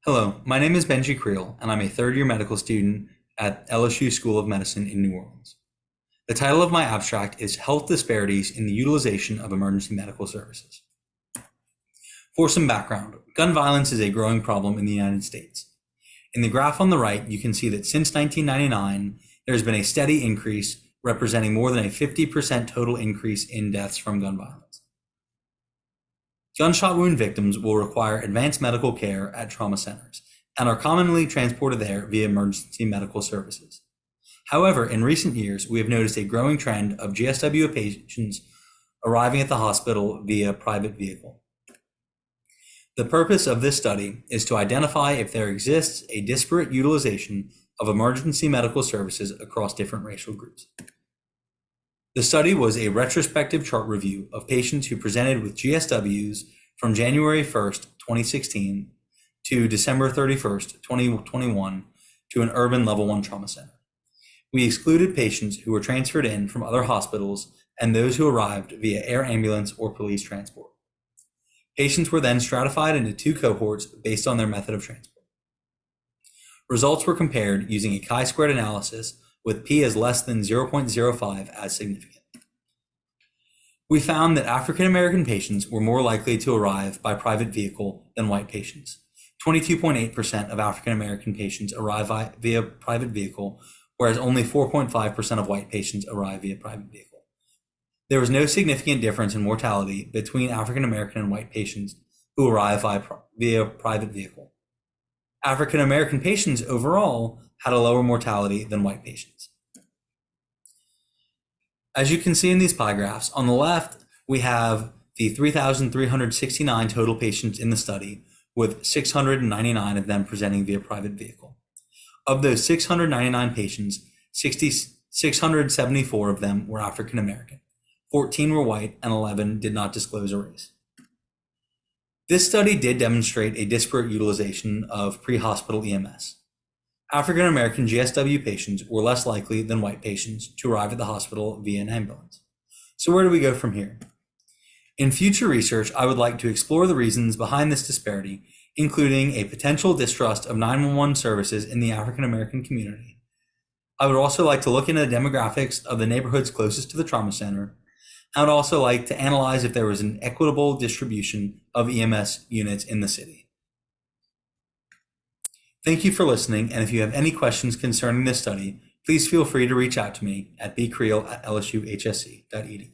Hello, my name is Benji Creel, and I'm a third-year medical student at LSU School of Medicine in New Orleans. The title of my abstract is Health Disparities in the Utilization of Emergency Medical Services. For some background, gun violence is a growing problem in the United States. In the graph on the right, you can see that since 1999, there has been a steady increase representing more than a 50% total increase in deaths from gun violence. Gunshot wound victims will require advanced medical care at trauma centers and are commonly transported there via emergency medical services. However, in recent years, we have noticed a growing trend of GSW patients arriving at the hospital via private vehicle. The purpose of this study is to identify if there exists a disparate utilization of emergency medical services across different racial groups. The study was a retrospective chart review of patients who presented with GSWs from January 1st, 2016 to December 31st, 2021 to an urban level 1 trauma center. We excluded patients who were transferred in from other hospitals and those who arrived via air ambulance or police transport. Patients were then stratified into two cohorts based on their method of transport. Results were compared using a chi-squared analysis with p as less than 0.05 as significant. We found that African American patients were more likely to arrive by private vehicle than white patients. 22.8% of African American patients arrive via private vehicle, whereas only 4.5% of white patients arrive via private vehicle. There was no significant difference in mortality between African American and white patients who arrive via private vehicle. African American patients overall had a lower mortality than white patients. As you can see in these pie graphs, on the left, we have the 3,369 total patients in the study, with 699 of them presenting via private vehicle. Of those 699 patients, 674 of them were African American, 14 were white, and 11 did not disclose a race. This study did demonstrate a disparate utilization of pre-hospital EMS. African American GSW patients were less likely than white patients to arrive at the hospital via an ambulance. So where do we go from here? In future research, I would like to explore the reasons behind this disparity, including a potential distrust of 911 services in the African American community. I would also like to look into the demographics of the neighborhoods closest to the trauma center. I would also like to analyze if there was an equitable distribution of EMS units in the city. Thank you for listening, and if you have any questions concerning this study, please feel free to reach out to me at bcreel@lsuhsc.edu.